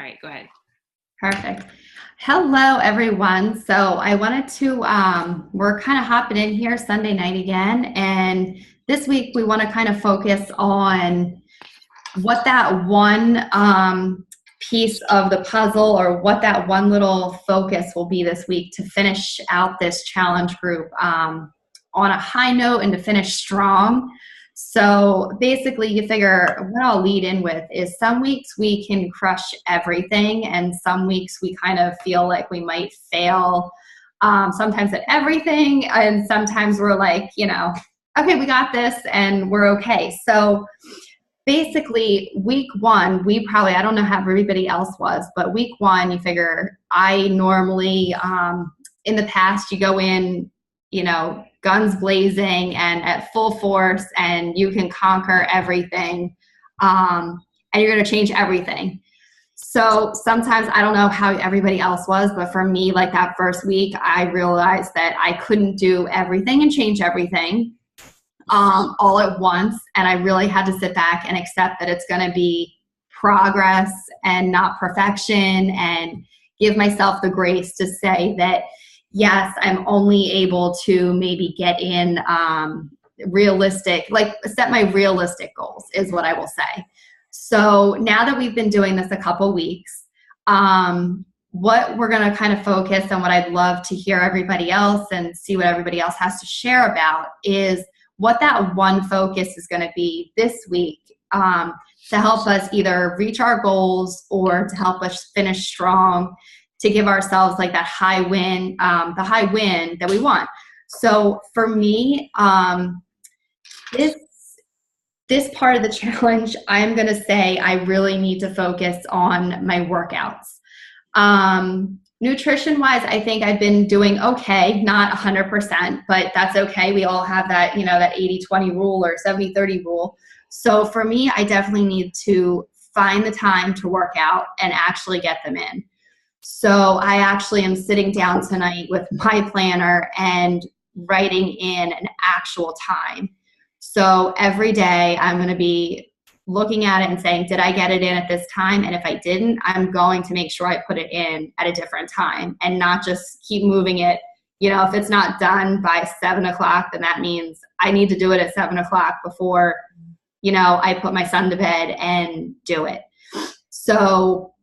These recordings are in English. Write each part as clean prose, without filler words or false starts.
All right, go ahead. Perfect. Hello, everyone. So I wanted to, we're kind of hopping in here Sunday night again. And this week we want to kind of focus on what that one piece of the puzzle or what that one little focus will be this week to finish out this challenge group on a high note and to finish strong. So basically, you figure what I'll lead in with is some weeks we can crush everything, and some weeks we kind of feel like we might fail sometimes at everything, and sometimes we're like, okay, we got this and we're okay. So basically, week one, I don't know how everybody else was, but week one, you figure I normally, in the past, you go in, guns blazing and at full force, and you can conquer everything, and you're going to change everything. So sometimes I don't know how everybody else was, but for me, like that first week, I realized that I couldn't do everything and change everything all at once. And I really had to sit back and accept that it's going to be progress and not perfection, and give myself the grace to say that, yes, I'm only able to maybe get in set my realistic goals is what I will say. So now that we've been doing this a couple weeks, what we're going to kind of focus on, what I'd love to hear everybody else and see what everybody else has to share about, is what that one focus is going to be this week to help us either reach our goals or to help us finish strong, to give ourselves like that high win, the high win that we want. So for me, this part of the challenge, I'm going to say I really need to focus on my workouts. Nutrition-wise, I think I've been doing okay, not 100%, but that's okay. We all have that, that 80-20 rule or 70-30 rule. So for me, I definitely need to find the time to work out and actually get them in. So I actually am sitting down tonight with my planner and writing in an actual time. So every day I'm going to be looking at it and saying, did I get it in at this time? And if I didn't, I'm going to make sure I put it in at a different time and not just keep moving it. If it's not done by 7 o'clock, then that means I need to do it at 7 o'clock before, I put my son to bed and do it. So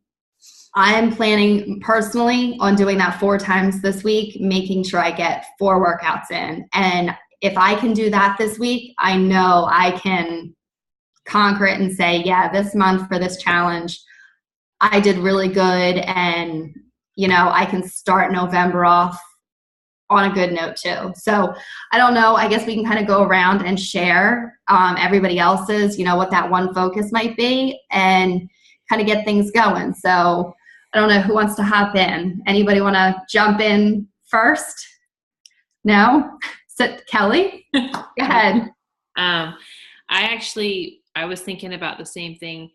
I'm planning personally on doing that 4 times this week, making sure I get 4 workouts in. And if I can do that this week, I know I can conquer it and say, yeah, this month for this challenge, I did really good. And, I can start November off on a good note too. So I don't know, I guess we can kind of go around and share everybody else's, what that one focus might be, and kind of get things going. So I don't know who wants to hop in. Anybody want to jump in first? No? Kelly? Go ahead. I was thinking about the same thing.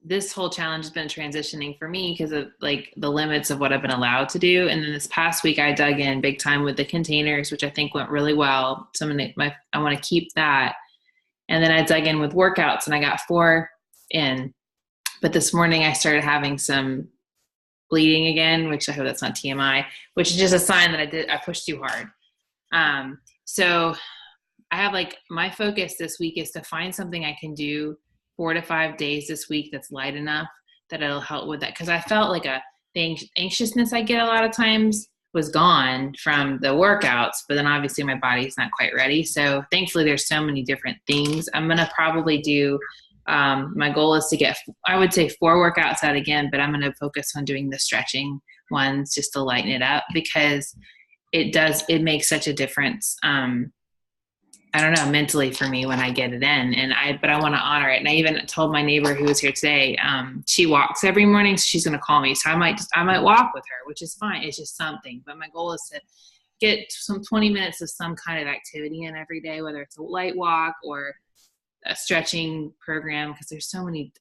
This whole challenge has been transitioning for me because of like the limits of what I've been allowed to do. And then this past week I dug in big time with the containers, which I think went really well. So I want to keep that. And then I dug in with workouts and I got 4 in. But this morning I started having some bleeding again, which I hope that's not TMI, which is just a sign that I pushed too hard. So I have my focus this week is to find something I can do 4 to 5 days this week that's light enough that it'll help with that. Because I felt like the anxiousness I get a lot of times was gone from the workouts, but then obviously my body's not quite ready. So thankfully there's so many different things. I'm going to probably do, my goal is to get, I would say 4 workouts out again, but I'm going to focus on doing the stretching ones just to lighten it up because it makes such a difference. I don't know, mentally for me when I get it in, but I want to honor it. And I even told my neighbor who was here today, she walks every morning, so she's going to call me. So I might walk with her, which is fine. It's just something. But my goal is to get some 20 minutes of some kind of activity in every day, whether it's a light walk or a stretching program. Cause there's so many,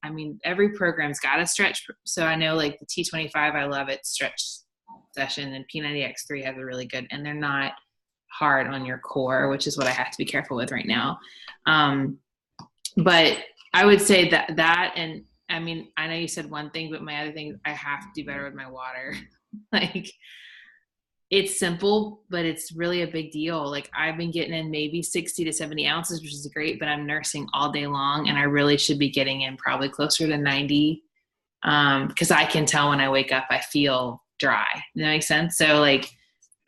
every program's got a stretch. So I know like the T25, I love it, stretch session, and P90X3 has a really good, and they're not hard on your core, which is what I have to be careful with right now. But I would say that and I mean, I know you said one thing, but my other thing is I have to do better with my water. Like, it's simple, but it's really a big deal. Like, I've been getting in maybe 60 to 70 ounces, which is great, but I'm nursing all day long, and I really should be getting in probably closer to 90. Because I can tell when I wake up, I feel dry. Does that make sense? So, like,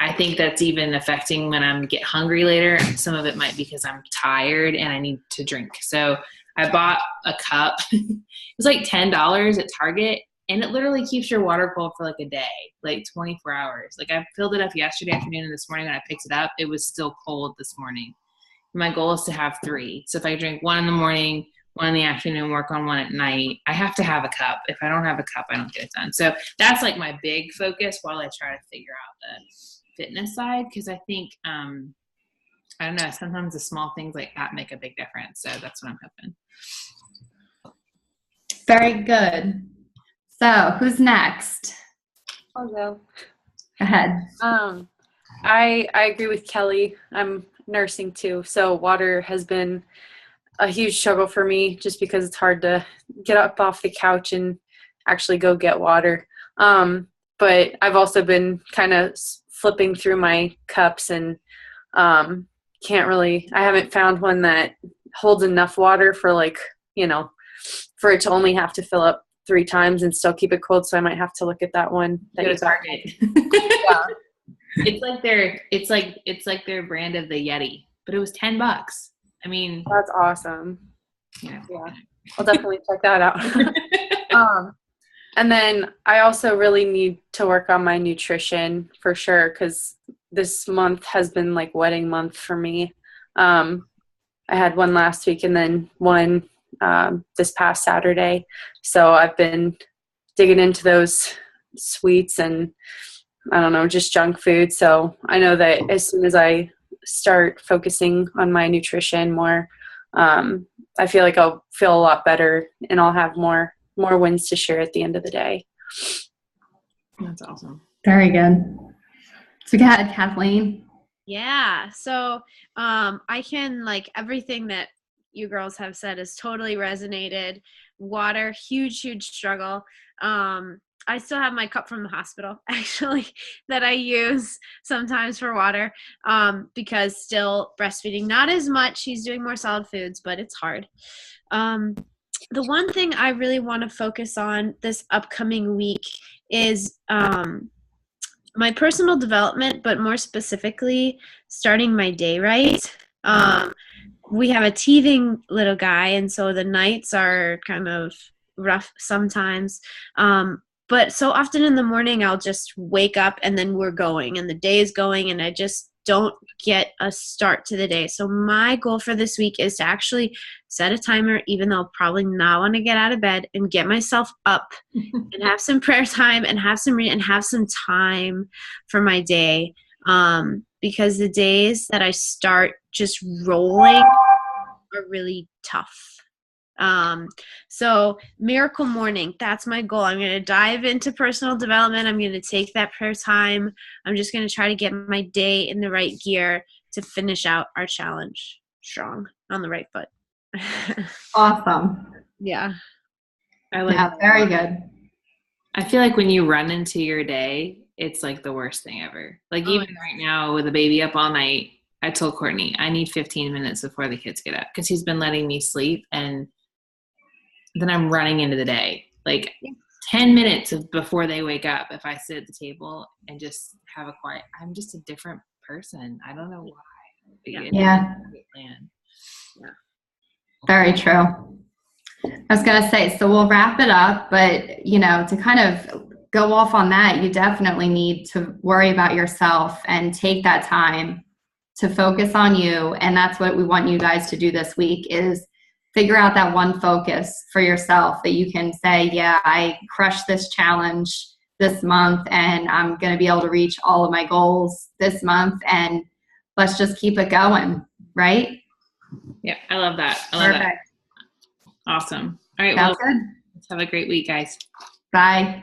I think that's even affecting when I get hungry later. Some of it might be because I'm tired and I need to drink. So I bought a cup. It was like $10 at Target, and it literally keeps your water cold for like a day, like 24 hours. Like, I filled it up yesterday afternoon, and this morning when I picked it up, it was still cold this morning. My goal is to have 3. So if I drink 1 in the morning, 1 in the afternoon, work on 1 at night, I have to have a cup. If I don't have a cup, I don't get it done. So that's like my big focus while I try to figure out the fitness side, because I think I don't know, sometimes the small things like that make a big difference. So that's what I'm hoping. Very good. So who's next? I'll go. Go ahead. I agree with Kelly. I'm nursing too, so water has been a huge struggle for me, just because it's hard to get up off the couch and actually go get water. But I've also been kind of flipping through my cups, and I haven't found one that holds enough water for, like, for it to only have to fill up 3 times and still keep it cold. So I might have to look at that one that you got. Yeah. It's like their brand of the Yeti, but it was $10. I mean, That's awesome. Yeah. I'll definitely check that out. And then I also really need to work on my nutrition for sure, because this month has been like wedding month for me. I had one last week and then one this past Saturday. So I've been digging into those sweets and, I don't know, just junk food. So I know that as soon as I start focusing on my nutrition more, I feel like I'll feel a lot better, and I'll have more wins to share at the end of the day. That's awesome. Very good. So go ahead, Kathleen. Yeah. So I can, like, everything that you girls have said has totally resonated. Water, huge struggle. I still have my cup from the hospital, actually, that I use sometimes for water, because still breastfeeding, not as much. She's doing more solid foods, but it's hard. The one thing I really want to focus on this upcoming week is my personal development, but more specifically, starting my day right. We have a teething little guy, and so the nights are kind of rough sometimes. But so often in the morning, I'll just wake up and then we're going, and the day is going, and I just don't get a start to the day. So my goal for this week is to actually set a timer, even though I'll probably not want to get out of bed, and get myself up and have some prayer time and have some reading and have some time for my day. Because the days that I start just rolling are really tough. So Miracle Morning, that's my goal. I'm going to dive into personal development. I'm going to take that prayer time. I'm just going to try to get my day in the right gear to finish out our challenge strong on the right foot. Awesome. Yeah. I like Yeah, very good. I feel like when you run into your day, it's like the worst thing ever. Like, even right now with the baby up all night, I told Courtney, I need 15 minutes before the kids get up, because he's been letting me sleep, and then I'm running into the day. Like 10 minutes before they wake up, if I sit at the table and just have a quiet, I'm just a different person. I don't know why. Yeah. Very true. I was going to say, so we'll wrap it up, but, to kind of go off on that, you definitely need to worry about yourself and take that time to focus on you. And that's what we want you guys to do this week, is figure out that one focus for yourself that you can say, yeah, I crushed this challenge this month, and I'm going to be able to reach all of my goals this month, and let's just keep it going. Right? Yeah. I love that. That. Awesome. All right. Sounds good. Let's have a great week, guys. Bye.